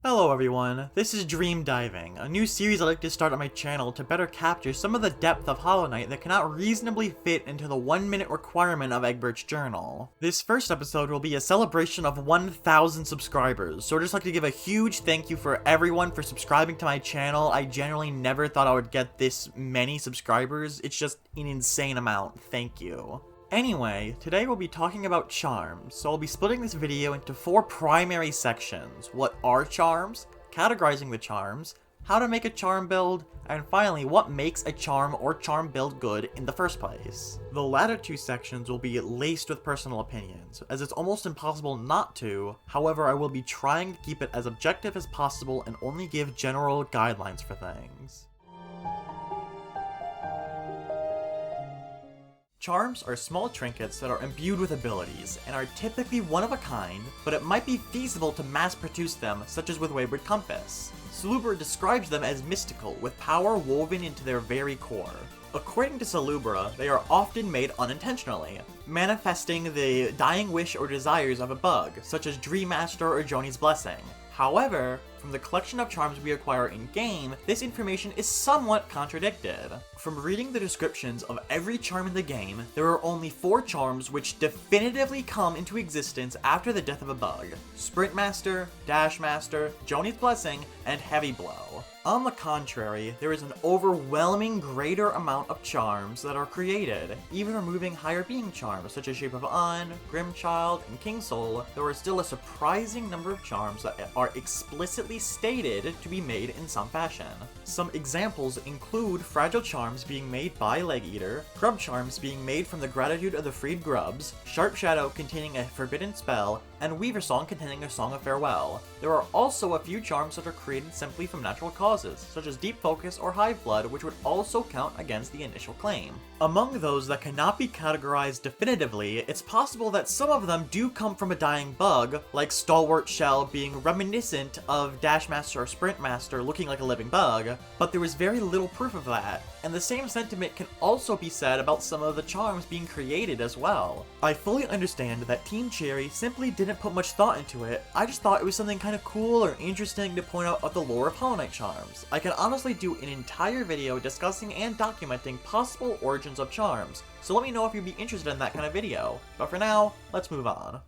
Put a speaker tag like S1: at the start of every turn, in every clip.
S1: Hello everyone, this is Dream Diving, a new series I like to start on my channel to better capture some of the depth of Hollow Knight that cannot reasonably fit into the 1-minute requirement of Egbert's journal. This first episode will be a celebration of 1,000 subscribers, so I'd just like to give a huge thank you for everyone for subscribing to my channel. I generally never thought I would get this many subscribers, it's just an insane amount, thank you. Anyway, today we'll be talking about charms, so I'll be splitting this video into 4 primary sections. What are charms? Categorizing the charms, how to make a charm build, and finally, what makes a charm or charm build good in the first place. The latter 2 sections will be laced with personal opinions, as it's almost impossible not to. However, I will be trying to keep it as objective as possible and only give general guidelines for things. Charms are small trinkets that are imbued with abilities, and are typically one of a kind, but it might be feasible to mass-produce them, such as with Wayward Compass. Salubra describes them as mystical, with power woven into their very core. According to Salubra, they are often made unintentionally, manifesting the dying wish or desires of a bug, such as Dream Master or Joni's Blessing. However, from the collection of charms we acquire in-game, this information is somewhat contradicted. From reading the descriptions of every charm in the game, there are only 4 charms which definitively come into existence after the death of a bug: Sprint Master, Dash Master, Joni's Blessing, and Heavy Blow. On the contrary, there is an overwhelming greater amount of charms that are created. Even removing higher being charms such as Shape of Un, Grimchild, and King Soul, there are still a surprising number of charms that are explicitly stated to be made in some fashion. Some examples include Fragile Charms being made by Leg Eater, Grub Charms being made from the gratitude of the freed grubs, Sharp Shadow containing a forbidden spell, and Weaver Song containing a Song of Farewell. There are also a few charms that are created simply from natural causes, such as Deep Focus or Hive Blood, which would also count against the initial claim. Among those that cannot be categorized definitively, it's possible that some of them do come from a dying bug, like Stalwart Shell being reminiscent of Dash Master or Sprint Master looking like a living bug, but there is very little proof of that, and the same sentiment can also be said about some of the charms being created as well. I fully understand that Team Cherry simply didn't put much thought into it. I just thought it was something kind of cool or interesting to point out of the lore of Hollow Knight charms. I can honestly do an entire video discussing and documenting possible origins of charms, so let me know if you'd be interested in that kind of video. But for now, let's move on.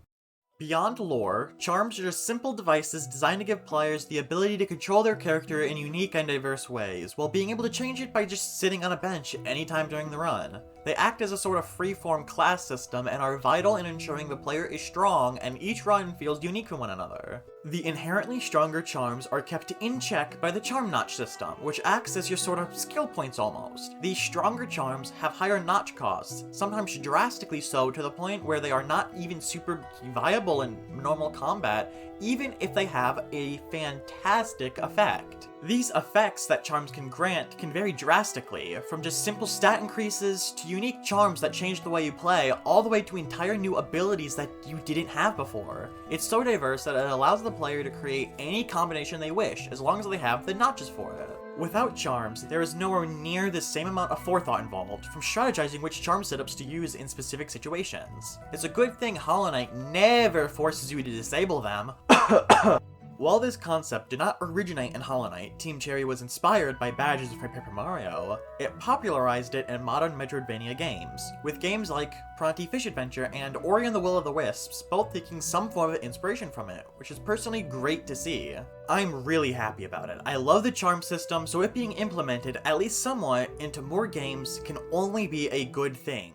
S1: Beyond lore, charms are just simple devices designed to give players the ability to control their character in unique and diverse ways, while being able to change it by just sitting on a bench anytime during the run. They act as a sort of free-form class system and are vital in ensuring the player is strong and each run feels unique from one another. The inherently stronger charms are kept in check by the charm notch system, which acts as your sort of skill points almost. These stronger charms have higher notch costs, sometimes drastically so to the point where they are not even super viable in normal combat, even if they have a fantastic effect. These effects that charms can grant can vary drastically, from just simple stat increases to unique charms that change the way you play, all the way to entire new abilities that you didn't have before. It's so diverse that it allows the player to create any combination they wish, as long as they have the notches for it. Without charms, there is nowhere near the same amount of forethought involved, from strategizing which charm setups to use in specific situations. It's a good thing Hollow Knight never forces you to disable them. While this concept did not originate in Hollow Knight, Team Cherry was inspired by badges from Paper Mario, it popularized it in modern Metroidvania games, with games like Pronti Fish Adventure and Ori and the Will of the Wisps both taking some form of inspiration from it, which is personally great to see. I'm really happy about it. I love the charm system, so it being implemented, at least somewhat, into more games can only be a good thing.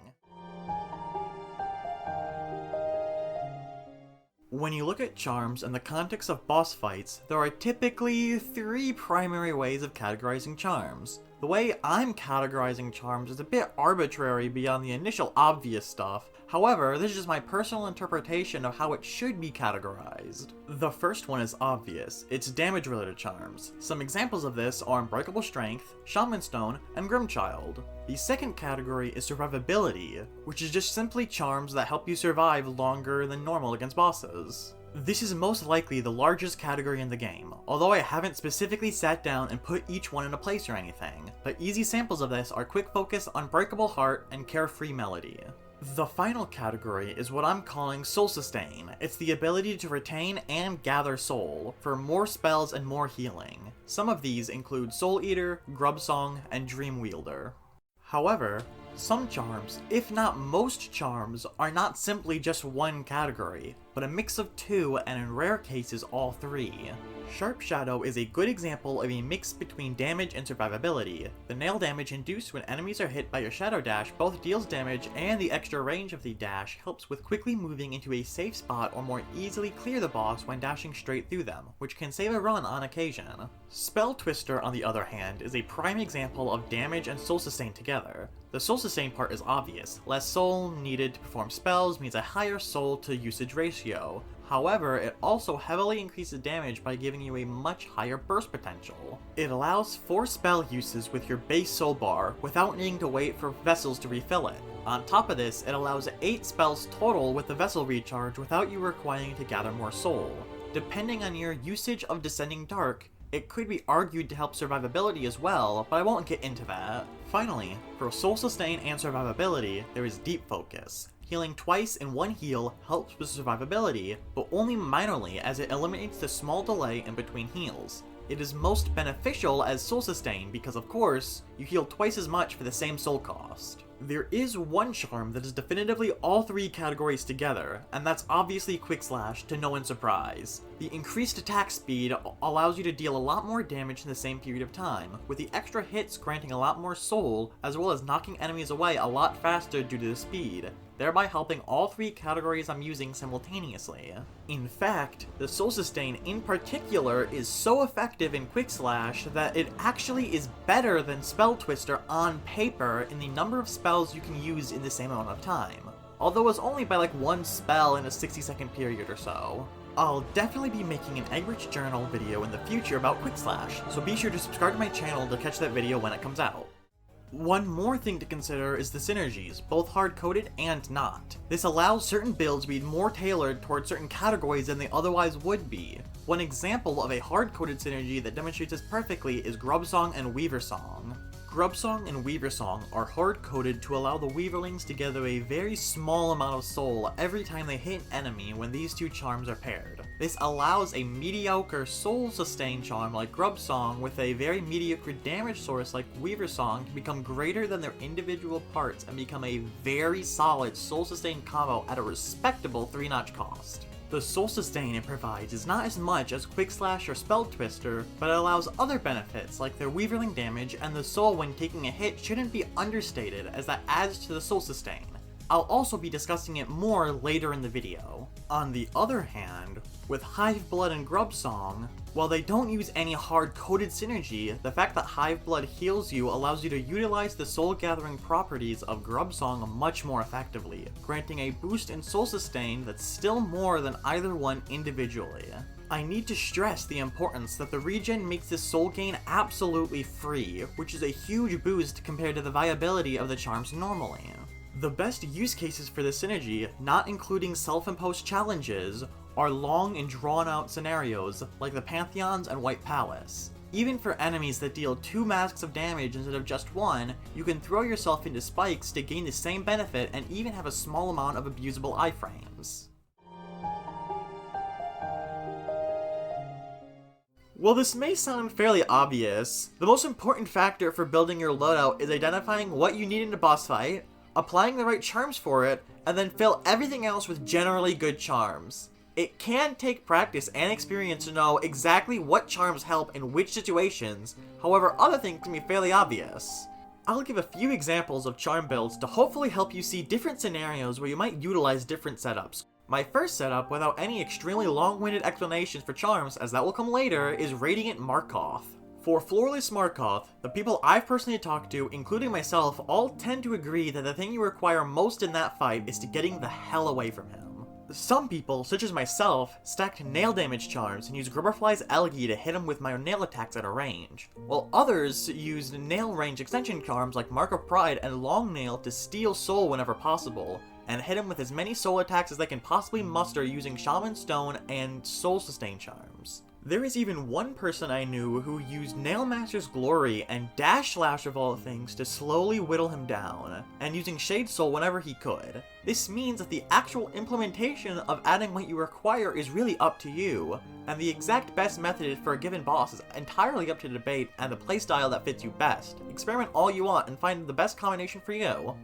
S1: When you look at charms in the context of boss fights, there are typically 3 primary ways of categorizing charms. The way I'm categorizing charms is a bit arbitrary beyond the initial obvious stuff. However, this is just my personal interpretation of how it should be categorized. The first one is obvious. It's damage-related charms. Some examples of this are Unbreakable Strength, Shaman Stone, and Grimchild. The second category is survivability, which is just simply charms that help you survive longer than normal against bosses. This is most likely the largest category in the game, although I haven't specifically sat down and put each one in a place or anything, but easy samples of this are Quick Focus, Unbreakable Heart, and Carefree Melody. The final category is what I'm calling Soul Sustain. It's the ability to retain and gather soul for more spells and more healing. Some of these include Soul Eater, Grubsong, and Dream Wielder. However, some charms, if not most charms, are not simply just one category, but a mix of two and in rare cases all three. Sharp Shadow is a good example of a mix between damage and survivability. The nail damage induced when enemies are hit by your Shadow Dash both deals damage, and the extra range of the dash helps with quickly moving into a safe spot or more easily clear the boss when dashing straight through them, which can save a run on occasion. Spell Twister, on the other hand, is a prime example of damage and soul sustain together. The soul sustain part is obvious. Less soul needed to perform spells means a higher soul to usage ratio. However, it also heavily increases damage by giving you a much higher burst potential. It allows 4 spell uses with your base soul bar without needing to wait for vessels to refill it. On top of this, it allows 8 spells total with the vessel recharge without you requiring to gather more soul. Depending on your usage of Descending Dark, it could be argued to help survivability as well, but I won't get into that. Finally, for soul sustain and survivability, there is Deep Focus. Healing twice in one heal helps with survivability, but only minorly as it eliminates the small delay in between heals. It is most beneficial as soul sustain because, of course, you heal twice as much for the same soul cost. There is one charm that is definitively all 3 categories together, and that's obviously Quick Slash, to no one's surprise. The increased attack speed allows you to deal a lot more damage in the same period of time, with the extra hits granting a lot more soul, as well as knocking enemies away a lot faster due to the speed, thereby helping all 3 categories I'm using simultaneously. In fact, the Soul Sustain in particular is so effective in Quick Slash that it actually is better than Spell Twister on paper in the number of spells you can use in the same amount of time, although it's only by like 1 spell in a 60-second period or so. I'll definitely be making an Egg-Rich Journal video in the future about Quick Slash, so be sure to subscribe to my channel to catch that video when it comes out. One more thing to consider is the synergies, both hard-coded and not. This allows certain builds to be more tailored towards certain categories than they otherwise would be. One example of a hard-coded synergy that demonstrates this perfectly is Grubsong and Weaversong. Grubsong and Weaversong are hard-coded to allow the Weaverlings to gather a very small amount of soul every time they hit an enemy when these 2 charms are paired. This allows a mediocre soul sustain charm like Grubsong with a very mediocre damage source like Weaversong to become greater than their individual parts and become a very solid soul sustain combo at a respectable 3-notch cost. The soul sustain it provides is not as much as Quick Slash or Spell Twister, but it allows other benefits like their Weaverling damage, and the soul when taking a hit shouldn't be understated as that adds to the soul sustain. I'll also be discussing it more later in the video. On the other hand, with Hive Blood and Grubsong, while they don't use any hard-coded synergy, the fact that Hive Blood heals you allows you to utilize the soul-gathering properties of Grubsong much more effectively, granting a boost in soul sustain that's still more than either one individually. I need to stress the importance that the regen makes this soul gain absolutely free, which is a huge boost compared to the viability of the charms normally. The best use cases for this synergy, not including self-imposed challenges, are long and drawn-out scenarios, like the Pantheons and White Palace. Even for enemies that deal 2 masks of damage instead of just 1, you can throw yourself into spikes to gain the same benefit and even have a small amount of abusable iframes. While this may sound fairly obvious, the most important factor for building your loadout is identifying what you need in a boss fight, applying the right charms for it, and then fill everything else with generally good charms. It can take practice and experience to know exactly what charms help in which situations, however other things can be fairly obvious. I'll give a few examples of charm builds to hopefully help you see different scenarios where you might utilize different setups. My first setup, without any extremely long-winded explanations for charms, as that will come later, is Radiant Markoth. For Floorless Markoth, the people I've personally talked to, including myself, all tend to agree that the thing you require most in that fight is to getting the hell away from him. Some people, such as myself, stacked nail damage charms and used Grubberfly's Elegy to hit him with my nail attacks at a range, while others used nail range extension charms like Mark of Pride and Long Nail to steal soul whenever possible, and hit him with as many soul attacks as they can possibly muster using Shaman Stone and Soul Sustain charms. There is even one person I knew who used Nailmaster's Glory and Dash Slash of all things to slowly whittle him down, and using Shade Soul whenever he could. This means that the actual implementation of adding what you require is really up to you, and the exact best method for a given boss is entirely up to debate and the playstyle that fits you best. Experiment all you want and find the best combination for you.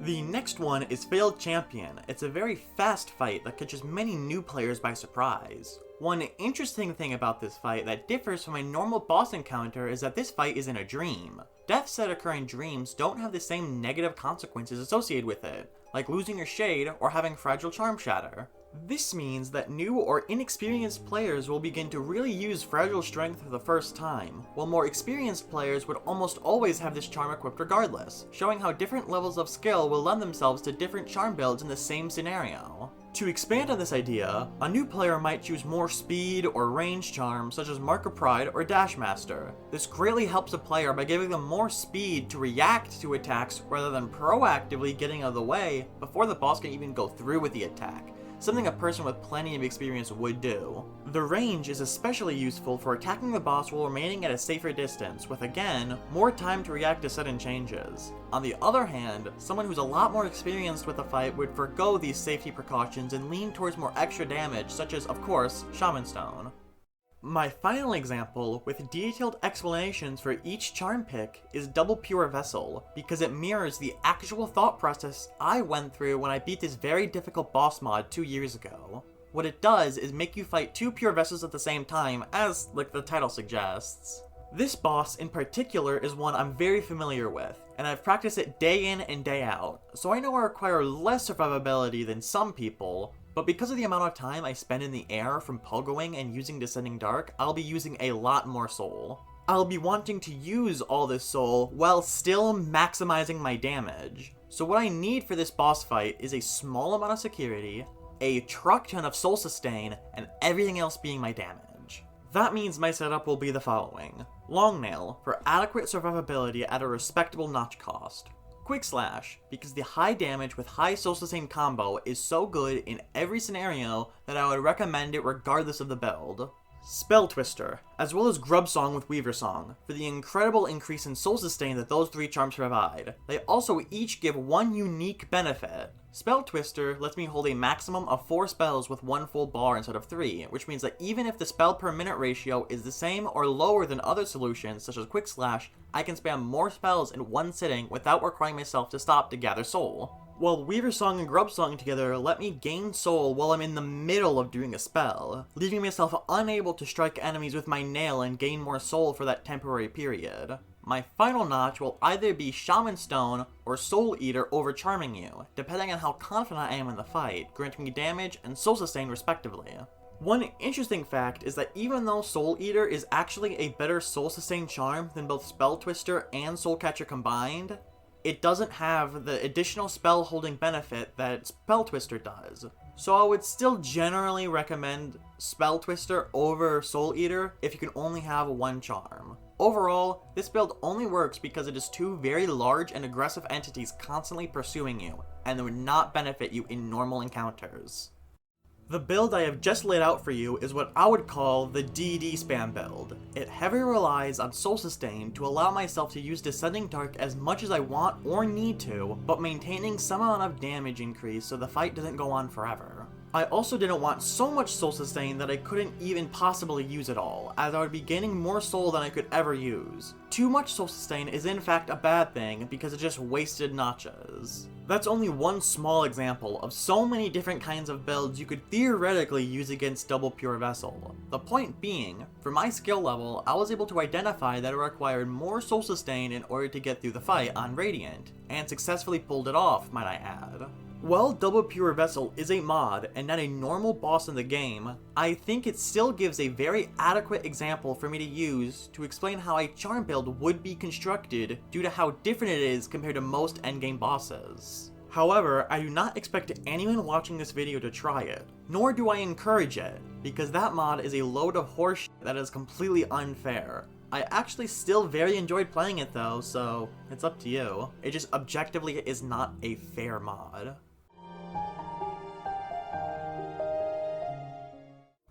S1: The next one is Failed Champion. It's a very fast fight that catches many new players by surprise. One interesting thing about this fight that differs from a normal boss encounter is that this fight is in a dream. Deaths that occur in dreams don't have the same negative consequences associated with it, like losing your shade or having Fragile Charm shatter. This means that new or inexperienced players will begin to really use Fragile Strength for the first time, while more experienced players would almost always have this charm equipped regardless, showing how different levels of skill will lend themselves to different charm builds in the same scenario. To expand on this idea, a new player might choose more speed or range charms such as Mark of Pride or Dash Master. This greatly helps a player by giving them more speed to react to attacks rather than proactively getting out of the way before the boss can even go through with the attack, something a person with plenty of experience would do. The range is especially useful for attacking the boss while remaining at a safer distance, with again, more time to react to sudden changes. On the other hand, someone who's a lot more experienced with the fight would forgo these safety precautions and lean towards more extra damage, such as, of course, Shaman Stone. My final example, with detailed explanations for each charm pick, is Double Pure Vessel, because it mirrors the actual thought process I went through when I beat this very difficult boss mod 2 years ago. What it does is make you fight 2 pure vessels at the same time, as like the title suggests. This boss in particular is one I'm very familiar with, and I've practiced it day in and day out, so I know I require less survivability than some people, but because of the amount of time I spend in the air from pogoing and using Descending Dark, I'll be using a lot more soul. I'll be wanting to use all this soul while still maximizing my damage. So what I need for this boss fight is a small amount of security, a truck ton of soul sustain, and everything else being my damage. That means my setup will be the following. Long Nail, for adequate survivability at a respectable notch cost. Quick Slash, because the high damage with high soul sustain combo is so good in every scenario that I would recommend it regardless of the build. Spell Twister, as well as Grub Song with Weaver Song, for the incredible increase in soul sustain that those 3 charms provide. They also each give one unique benefit. Spell Twister lets me hold a maximum of 4 spells with 1 full bar instead of 3, which means that even if the spell per minute ratio is the same or lower than other solutions such as Quick Slash, I can spam more spells in one sitting without requiring myself to stop to gather soul. While Weaver Song and Grub Song together let me gain soul while I'm in the middle of doing a spell, leaving myself unable to strike enemies with my nail and gain more soul for that temporary period. My final notch will either be Shaman Stone or Soul Eater over Charming You, depending on how confident I am in the fight, granting me damage and soul sustain respectively. One interesting fact is that even though Soul Eater is actually a better soul sustain charm than both Spell Twister and Soul Catcher combined, it doesn't have the additional spell holding benefit that Spell Twister does. So I would still generally recommend Spell Twister over Soul Eater if you can only have 1 charm. Overall, this build only works because it is 2 very large and aggressive entities constantly pursuing you, and they would not benefit you in normal encounters. The build I have just laid out for you is what I would call the DD spam build. It heavily relies on soul sustain to allow myself to use Descending Dark as much as I want or need to, but maintaining some amount of damage increase so the fight doesn't go on forever. I also didn't want so much soul sustain that I couldn't even possibly use it all, as I would be gaining more soul than I could ever use. Too much soul sustain is in fact a bad thing because it just wasted notches. That's only one small example of so many different kinds of builds you could theoretically use against Double Pure Vessel. The point being, for my skill level, I was able to identify that it required more soul sustain in order to get through the fight on Radiant, and successfully pulled it off, might I add. While Double Pure Vessel is a mod and not a normal boss in the game, I think it still gives a very adequate example for me to use to explain how a charm build would be constructed due to how different it is compared to most endgame bosses. However, I do not expect anyone watching this video to try it, nor do I encourage it, because that mod is a load of horseshit that is completely unfair. I actually still very enjoyed playing it though, so it's up to you. It just objectively is not a fair mod.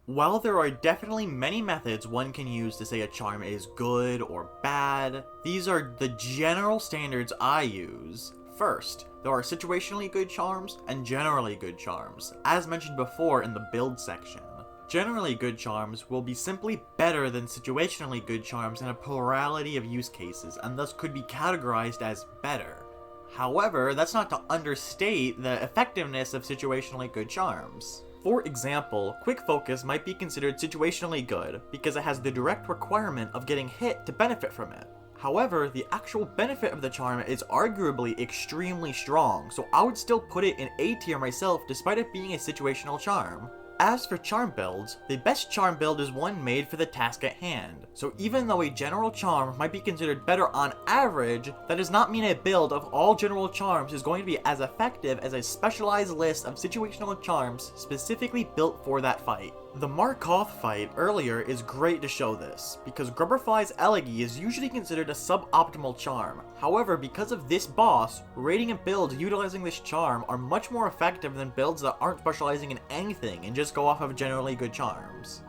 S1: While there are definitely many methods one can use to say a charm is good or bad, these are the general standards I use. First, there are situationally good charms and generally good charms, as mentioned before in the build section. Generally good charms will be simply better than situationally good charms in a plurality of use cases, and thus could be categorized as better. However, that's not to understate the effectiveness of situationally good charms. For example, Quick Focus might be considered situationally good because it has the direct requirement of getting hit to benefit from it. However, the actual benefit of the charm is arguably extremely strong, so I would still put it in A tier myself despite it being a situational charm. As for charm builds, the best charm build is one made for the task at hand, so even though a general charm might be considered better on average, that does not mean a build of all general charms is going to be as effective as a specialized list of situational charms specifically built for that fight. The Markoth fight earlier is great to show this, because Grubberfly's Elegy is usually considered a suboptimal charm. However, because of this boss, rating and builds utilizing this charm are much more effective than builds that aren't specializing in anything and just go off of generally good charms.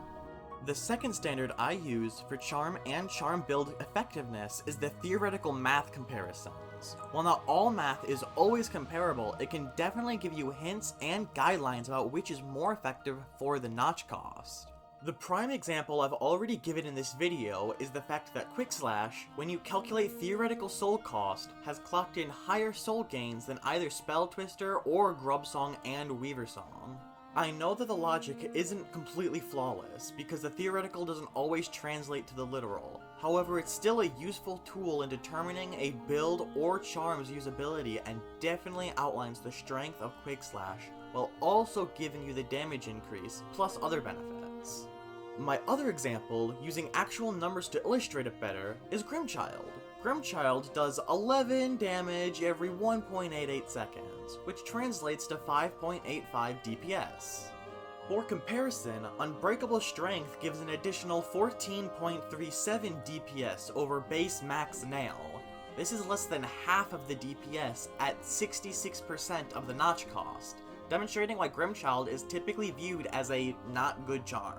S1: The second standard I use for charm and charm build effectiveness is the theoretical math comparisons. While not all math is always comparable, it can definitely give you hints and guidelines about which is more effective for the notch cost. The prime example I've already given in this video is the fact that Quickslash, when you calculate theoretical soul cost, has clocked in higher soul gains than either Spell Twister or Grubsong and Weaversong. I know that the logic isn't completely flawless, because the theoretical doesn't always translate to the literal. However, it's still a useful tool in determining a build or charm's usability and definitely outlines the strength of Quickslash, while also giving you the damage increase, plus other benefits. My other example, using actual numbers to illustrate it better, is Grimchild. Grimchild does 11 damage every 1.88 seconds, which translates to 5.85 DPS. For comparison, Unbreakable Strength gives an additional 14.37 DPS over base max nail. This is less than half of the DPS at 66% of the notch cost, demonstrating why Grimchild is typically viewed as a not good charm.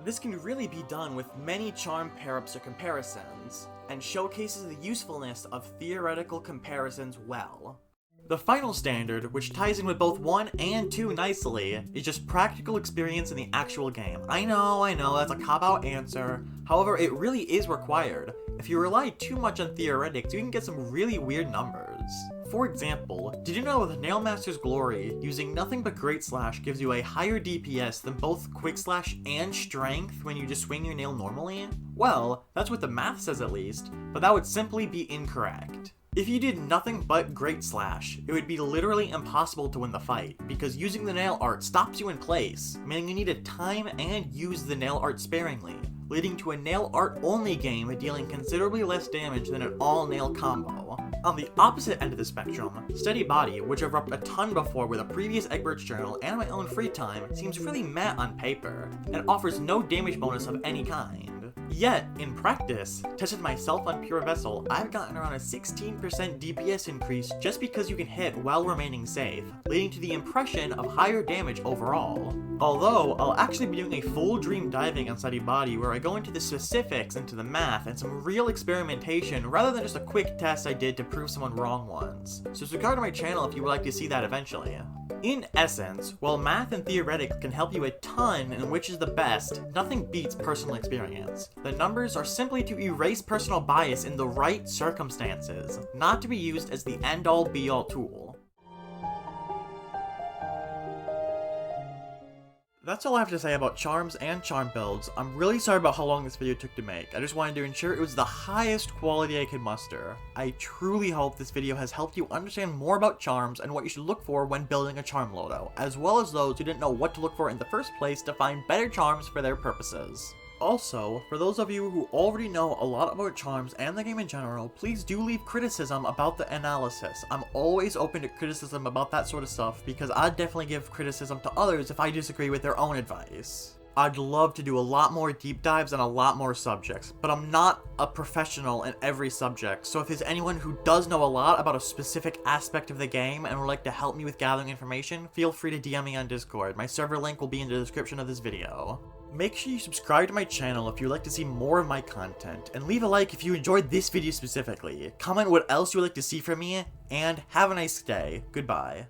S1: This can really be done with many charm pair-ups or comparisons, and showcases the usefulness of theoretical comparisons well. The final standard, which ties in with both 1 and 2 nicely, is just practical experience in the actual game. I know, that's a cop-out answer. However, it really is required. If you rely too much on theoretics, you can get some really weird numbers. For example, did you know that Nailmaster's Glory, using nothing but Great Slash, gives you a higher DPS than both Quick Slash and Strength when you just swing your nail normally? Well, that's what the math says at least, but that would simply be incorrect. If you did nothing but Great Slash, it would be literally impossible to win the fight, because using the nail art stops you in place, meaning you need to time and use the nail art sparingly, leading to a nail art only game dealing considerably less damage than an all nail combo. On the opposite end of the spectrum, Steady Body, which I've repped a ton before with a previous Egbert's journal and my own free time, seems really meh on paper, and offers no damage bonus of any kind. Yet, in practice, tested myself on Pure Vessel, I've gotten around a 16% DPS increase just because you can hit while remaining safe, leading to the impression of higher damage overall. Although, I'll actually be doing a full dream diving on Steady Body where I go into the specifics, into the math, and some real experimentation rather than just a quick test I did to prove someone wrong once. So subscribe to my channel if you would like to see that eventually. In essence, while math and theoretics can help you a ton in which is the best, nothing beats personal experience. The numbers are simply to erase personal bias in the right circumstances, not to be used as the end-all be-all tool. That's all I have to say about charms and charm builds. I'm really sorry about how long this video took to make. I just wanted to ensure it was the highest quality I could muster. I truly hope this video has helped you understand more about charms and what you should look for when building a charm loadout, as well as those who didn't know what to look for in the first place to find better charms for their purposes. Also, for those of you who already know a lot about charms and the game in general, please do leave criticism about the analysis. I'm always open to criticism about that sort of stuff because I'd definitely give criticism to others if I disagree with their own advice. I'd love to do a lot more deep dives on a lot more subjects, but I'm not a professional in every subject, so if there's anyone who does know a lot about a specific aspect of the game and would like to help me with gathering information, feel free to DM me on Discord. My server link will be in the description of this video. Make sure you subscribe to my channel if you would like to see more of my content, and leave a like if you enjoyed this video specifically. Comment what else you would like to see from me, and have a nice day. Goodbye.